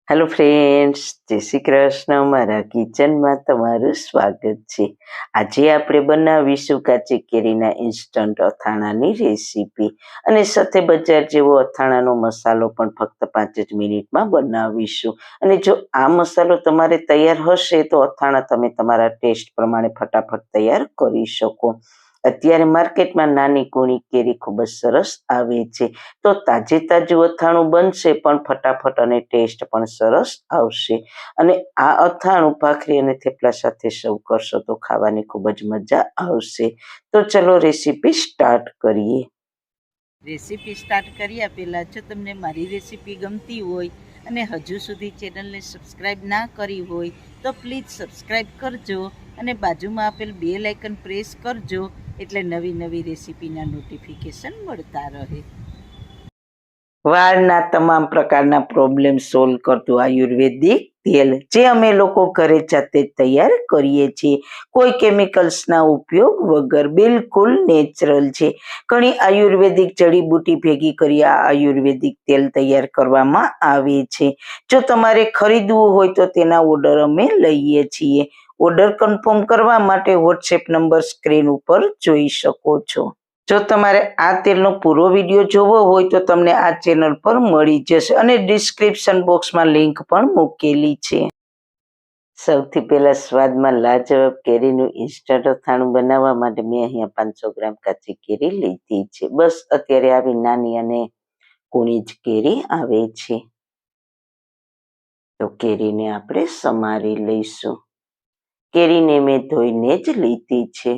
Hello friends, જય શ્રી કૃષ્ણ. મારા કિચનમાં તમારું સ્વાગત છે. આજે આપણે બનાવીશું કાચી કેરીના ઇન્સ્ટન્ટ અથાણાની રેસીપી અને સાથે બજાર જેવો અથાણાનો મસાલો પણ ફક્ત 5 જ મિનિટમાં બનાવીશું. અને જો આ મસાલો તમારે તૈયાર હશે તો અથાણા તમે તમારા ટેસ્ટ પ્રમાણે ફટાફટ તૈયાર કરી શકો. અત્યારે માર્કેટમાં નાની કૂણી કેરી ખૂબ જ સરસ આવે છે, તો તાજે તાજું અથાણું બનશે પણ ફટાફટ અને ટેસ્ટ પણ સરસ આવશે. અને આ અથાણું ભાખરી અને થેપલા સાથે સર્વ કરશો તો ખાવાની ખૂબ જ મજા આવશે. તો ચલો રેસીપી સ્ટાર્ટ કરીએ. રેસીપી સ્ટાર્ટ કર્યા પહેલાં જો તમને મારી રેસીપી ગમતી હોય અને હજુ સુધી ચેનલને સબસ્ક્રાઈબ ના કરી હોય તો પ્લીઝ સબસ્ક્રાઈબ કરજો અને બાજુમાં આપેલ બેલ આઇકન પ્રેસ કરજો, એટલે નવી નવી રેસીપીના નોટિફિકેશન મળતા રહે. વાળના તમામ પ્રકારના પ્રોબ્લેમ સોલ્વ કરતું આયુર્વેદિક તેલ જે અમે લોકો ઘરે જાતે તૈયાર કરીએ છીએ, કોઈ કેમિકલ્સના ઉપયોગ વગર, બિલકુલ નેચરલ છે. ઘણી આયુર્વેદિક જડીબુટી ભેગી કરી આ આયુર્વેદિક તેલ તૈયાર કરવામાં આવે છે. જો તમારે ખરીદવું હોય તો તેના ઓર્ડર અમે લઈએ છીએ. ઓર્ડર કન્ફર્મ કરવા માટે વોટ્સએપ નંબર સ્ક્રીન ઉપર જોઈ શકો છો. જો તમારે આ તેલનો પૂરો વિડીયો જોવો હોય તો તમને આ ચેનલ પર મળી જશે અને ડિસ્ક્રિપ્શન બોક્સમાં લિંક પણ મૂકેલી છે. સૌથી પહેલા સ્વાદમાં લાજવાબ કેરીનું ઇન્સ્ટન્ટ અથાણું બનાવવા માટે મેં અહીંયા 500 ગ્રામ કાચી કેરી લીધી છે. બસ અત્યારે આવી નાની અને કૂણી જ કેરી આવે છે. તો કેરીને આપણે સમારી લઈશું. કેરીને મેં ધોઈને જ લીધી છે.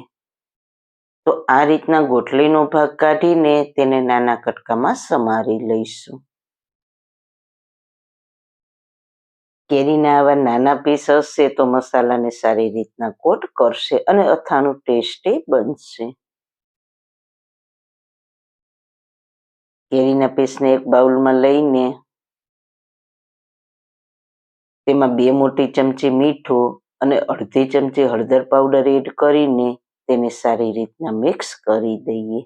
તો આ રીતના ગોટલીનો ભાગ કાઢીને તેને નાના કટકામાં સમારી લઈશું. કેરીના આવા નાના પીસ હશે તો મસાલાને સારી રીતના કોટ કરશે અને અથાણું ટેસ્ટી બનશે. કેરીના પીસને એક બાઉલમાં લઈને તેમાં 2 મોટી ચમચી મીઠું અને અડધી ચમચી હળદર પાવડર એડ કરીને તેને સારી રીતના મિક્સ કરી દઈએ.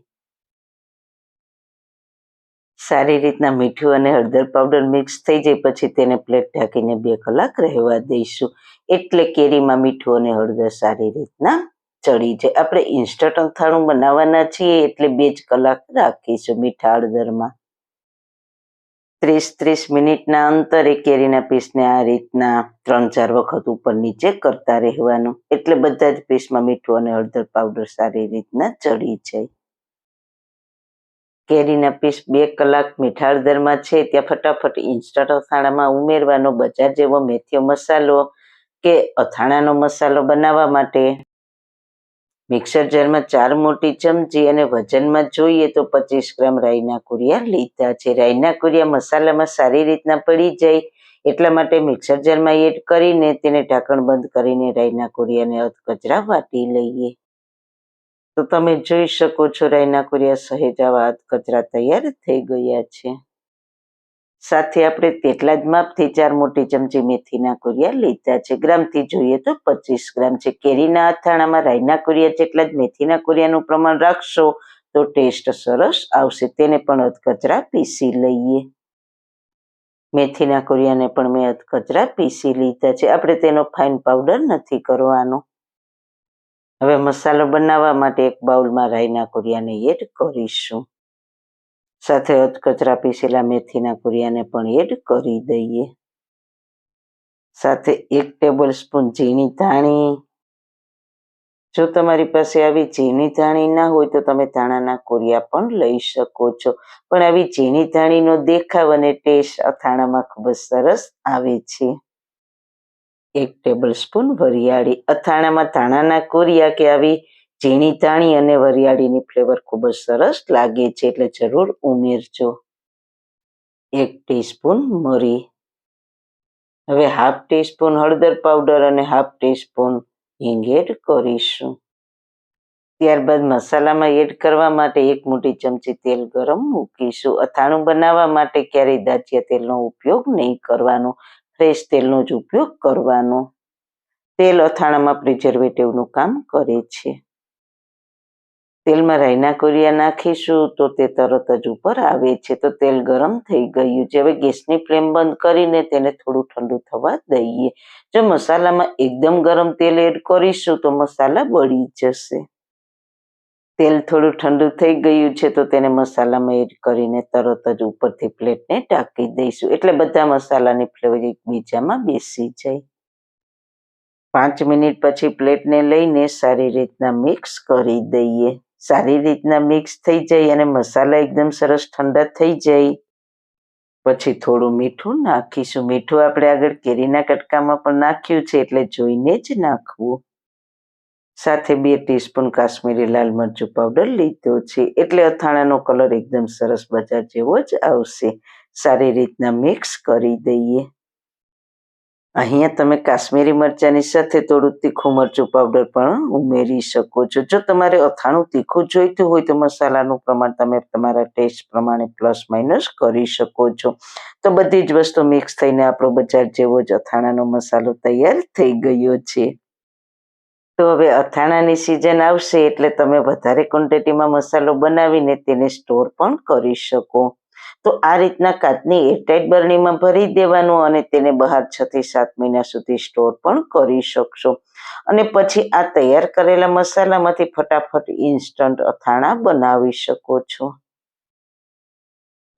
સારી રીતના મીઠું અને હળદર પાવડર મિક્સ થઈ જાય પછી તેને પ્લેટ ઢાંકીને 2 કલાક રહેવા દઈશું, એટલે કેરીમાં મીઠું અને હળદર સારી રીતના ચડી જાય. આપણે ઇન્સ્ટન્ટ અથાણું બનાવવાના છીએ એટલે 2 જ કલાક રાખીશું મીઠા હળદરમાં. 30-30 મિનિટના અંતરે કેરીના પીસને આ રીતના 3-4 વખત ઉપર નીચે કરતા રહેવાનું, એટલે બધા જ પીસમાં મીઠું અને હળદર પાવડર સારી રીતના ચડી જાય. કેરીના પીસ 2 કલાક મીઠા હળદરમાં છે ત્યાં ફટાફટ ઇન્સ્ટન્ટ અથાણામાં ઉમેરવાનો બજાર જેવો મેથીયો મસાલો કે અથાણાનો મસાલો બનાવવા માટે મિક્સર જારમાં 4 મોટી ચમચી અને વજનમાં જોઈએ તો 25 ગ્રામ રાઈના કુરિયા લીધા છે. રાઈના કુરિયા મસાલામાં સારી રીતના પડી જાય એટલા માટે મિક્સર જારમાં એડ કરીને તેને ઢાંકણ બંધ કરીને રાઈના કુરિયાને અધકચરા વાટી લઈએ. તો તમે જોઈ શકો છો રાઈના કુરિયા સહેજ આવા અધકચરા તૈયાર થઈ ગયા છે. સાથે આપણે તેટલા જ માપથી 4 મોટી ચમચી મેથીના કુરિયા લીધા છે. ગ્રામથી જોઈએ તો 25 ગ્રામ છે. કેરીના અથાણામાં રાઈના કુરિયા જેટલા જ મેથીના કુરિયાનું પ્રમાણ રાખશો તો ટેસ્ટ સરસ આવશે. તેને પણ અધકચરા પીસી લઈએ. મેથીના કુરિયાને પણ મેં અધકચરા પીસી લીધા છે. આપણે તેનો ફાઇન પાવડર નથી કરવાનો. હવે મસાલો બનાવવા માટે એક બાઉલમાં રાઈના કુરિયાને એડ કરીશું. સાથે અધકચરા પીસેલા મેથીના કુરિયાને પણ એડ કરી દઈએ. સાથે 1 ટેબલ સ્પૂન ઝીણી ધાણી. જો તમારી પાસે આવી ઝીણી ધાણી ના હોય તો તમે ધાણાના કુરિયા પણ લઈ શકો છો, પણ આવી ઝીણી ધાણીનો દેખાવ અને ટેસ્ટ અથાણામાં ખૂબ જ સરસ આવે છે. 1 ટેબલ સ્પૂન વરિયાળી. અથાણામાં ધાણાના કુરિયા કે આવી ઝીણી ધાણી અને વરિયાળીની ફ્લેવર ખૂબ જ સરસ લાગે છે, એટલે જરૂર ઉમેરજો. 1 ટીસ્પૂન મરી. હવે 1/2 ટીસ્પૂન હળદર પાવડર અને 1/2 ટીસ્પૂન હિંગ એડ કરીશું. ત્યારબાદ મસાલામાં એડ કરવા માટે 1 મોટી ચમચી તેલ ગરમ મૂકીશું. અથાણું બનાવવા માટે ક્યારેય દાળિયા તેલનો ઉપયોગ નહીં કરવાનો, ફ્રેશ તેલનો જ ઉપયોગ કરવાનો. તેલ અથાણામાં પ્રિઝર્વેટિવનું કામ કરે છે. તેલમાં રાઈના કોરિયા નાખીશું તો તે તરત જ ઉપર આવે છે. તો તેલ ગરમ થઈ ગયું છે. હવે ગેસની ફ્લેમ બંધ કરીને તેને થોડું ઠંડુ થવા દઈએ. જો મસાલામાં એકદમ ગરમ તેલ એડ કરીશું તો મસાલા બળી જશે. તેલ થોડું ઠંડુ થઈ ગયું છે તો તેને મસાલામાં એડ કરીને તરત જ ઉપરથી પ્લેટને ઢાંકી દઈશું, એટલે બધા મસાલાની ફ્લેવર એકબીજામાં બેસી જાય. 5 મિનિટ પછી પ્લેટને લઈને સારી રીતના મિક્સ કરી દઈએ. સારી રીતના મિક્સ થઈ જાય અને મસાલા એકદમ સરસ ઠંડા થઈ જાય પછી થોડું મીઠું નાખીશું. મીઠું આપણે આગળ કેરીના કટકામાં પણ નાખ્યું છે એટલે જોઈને જ નાખવું. સાથે 2 ટીસ્પૂન કાશ્મીરી લાલ મરચું પાવડર લીધો છે, એટલે અથાણાનો કલર એકદમ સરસ બજાર જેવો જ આવશે. સારી રીતના મિક્સ કરી દઈએ. અહીંયા તમે કાશ્મીરી મરચાંની સાથે થોડું તીખું મરચું પાવડર પણ ઉમેરી શકો છો. જો તમારે અથાણું તીખું જોઈતું હોય તો મસાલાનું પ્રમાણ તમે તમારા ટેસ્ટ પ્રમાણે પ્લસ માઇનસ કરી શકો છો. તો બધી જ વસ્તુ મિક્સ થઈને આપણો બજાર જેવો જ અથાણાનો મસાલો તૈયાર થઈ ગયો છે. તો હવે અથાણાની સિઝન આવશે એટલે તમે વધારે ક્વોન્ટિટીમાં મસાલો બનાવીને તેને સ્ટોર પણ કરી શકો. તો આ રીતના કાચની એરટાઇટ બરણીમાં ભરી દેવાનું અને તેને બહાર 6 થી 7 મહિના સુધી સ્ટોર પણ કરી શકશો. અને પછી આ તૈયાર કરેલા મસાલામાંથી ફટાફટ ઇન્સ્ટન્ટ અથાણા બનાવી શકો છો.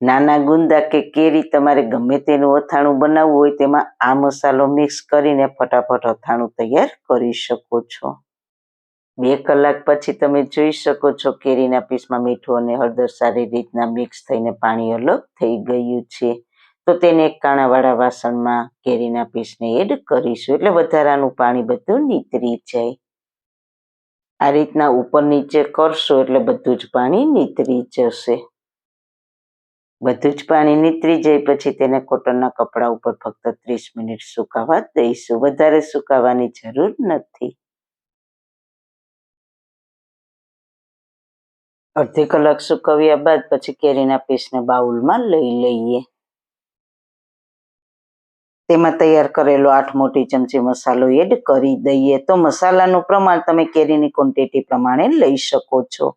નાના ગુંદા કે કેરી તમારે ગમે તેનું અથાણું બનાવવું હોય તેમાં આ મસાલો મિક્સ કરીને ફટાફટ અથાણું તૈયાર કરી શકો છો. 2 કલાક પછી તમે જોઈ શકો છો કેરીના પીસમાં મીઠું અને હળદર સારી રીતના મિક્સ થઈને પાણી અલગ થઈ ગયું છે. તો તેને એક કાણાવાળા વાસણમાં કેરીના પીસને એડ કરીશું, એટલે વધારાનું પાણી બધું નીતરી જાય. આ રીતના ઉપર નીચે કરશો એટલે બધું જ પાણી નીતરી જશે. બધું જ પાણી નીતરી જાય પછી તેને કોટનના કપડા ઉપર ફક્ત 30 મિનિટ સુકાવા દઈશું. વધારે સુકાવાની જરૂર નથી. અડધી કલાક સુકવ્યા બાદ પછી કેરીના પીસને બાઉલમાં લઈ લઈએ. તેમાં તૈયાર કરેલો 8 મોટી ચમચી મસાલો એડ કરી દઈએ. તો મસાલાનું પ્રમાણ તમે કેરીની ક્વોન્ટિટી પ્રમાણે લઈ શકો છો.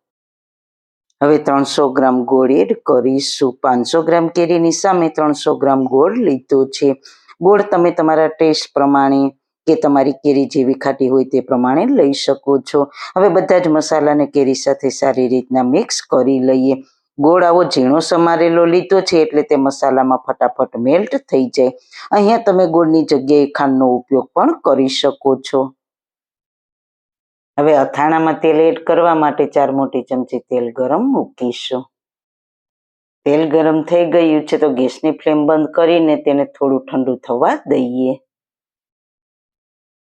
હવે 300 ગ્રામ ગોળ એડ કરીશું. 500 ગ્રામ કેરીની સામે 300 ગ્રામ ગોળ લીધો છે. ગોળ તમે તમારા ટેસ્ટ પ્રમાણે કે તમારી કેરી જેવી ખાટી હોય તે પ્રમાણે લઈ શકો છો. હવે બધા જ મસાલાને કેરી સાથે સારી રીતના મિક્સ કરી લઈએ. ગોળ આવો ઝીણો સમારેલો લીધો છે એટલે તે મસાલામાં ફટાફટ મેલ્ટ થઈ જાય. અહીંયા તમે ગોળની જગ્યાએ ખાંડનો ઉપયોગ પણ કરી શકો છો. હવે અથાણામાં તેલ એડ કરવા માટે 4 મોટી ચમચી તેલ ગરમ મૂકીશું. તેલ ગરમ થઈ ગયું છે તો ગેસની ફ્લેમ બંધ કરીને તેને થોડું ઠંડુ થવા દઈએ.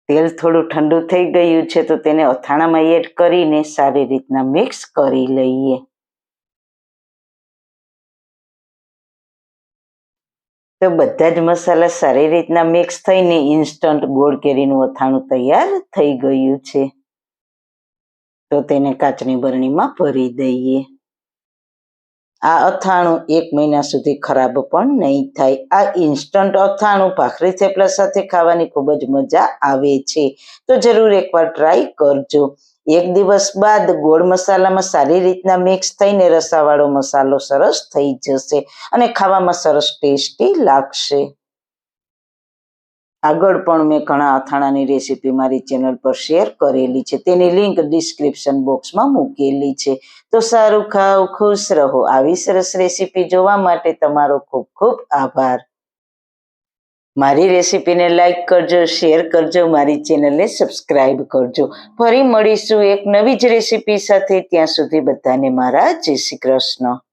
તેલ થોડું ઠંડુ થઈ ગયું છે તો તેને અથાણામાં એડ કરીને સારી રીતના મિક્સ કરી લઈએ. તો બધા જ મસાલા સારી રીતના મિક્સ થઈને ઇન્સ્ટન્ટ ગોળ કેરીનું અથાણું તૈયાર થઈ ગયું છે. તો તેને કાચની બરણીમાં ભરી દઈએ. આ અથાણું 1 મહિના સુધી ખરાબ પણ નહીં થાય. આ ઇન્સ્ટન્ટ અથાણું ભાખરી થેપલા સાથે ખાવાની ખૂબ જ મજા આવે છે. તો જરૂર એકવાર ટ્રાય કરજો. 1 દિવસ બાદ ગોળ મસાલામાં સારી રીતના મિક્સ થઈને રસાવાળો મસાલો સરસ થઈ જશે અને ખાવામાં સરસ ટેસ્ટી લાગશે. આગળ પણ મેં ઘણા અથાણાની રેસીપી મારી ચેનલ પર શેર કરેલી છે. તેની લિંક ડિસ્ક્રિપ્શન બોક્સમાં મૂકેલી છે. તો સારું ખાઓ, ખુશ રહો. આવી સરસ રેસીપી જોવા માટે તમારો ખૂબ ખૂબ આભાર. મારી રેસીપીને લાઈક કરજો, શેર કરજો, મારી ચેનલને સબસ્ક્રાઈબ કરજો. ફરી મળીશું એક નવી જ રેસીપી સાથે. ત્યાં સુધી બધાને મારા જય શ્રી કૃષ્ણ.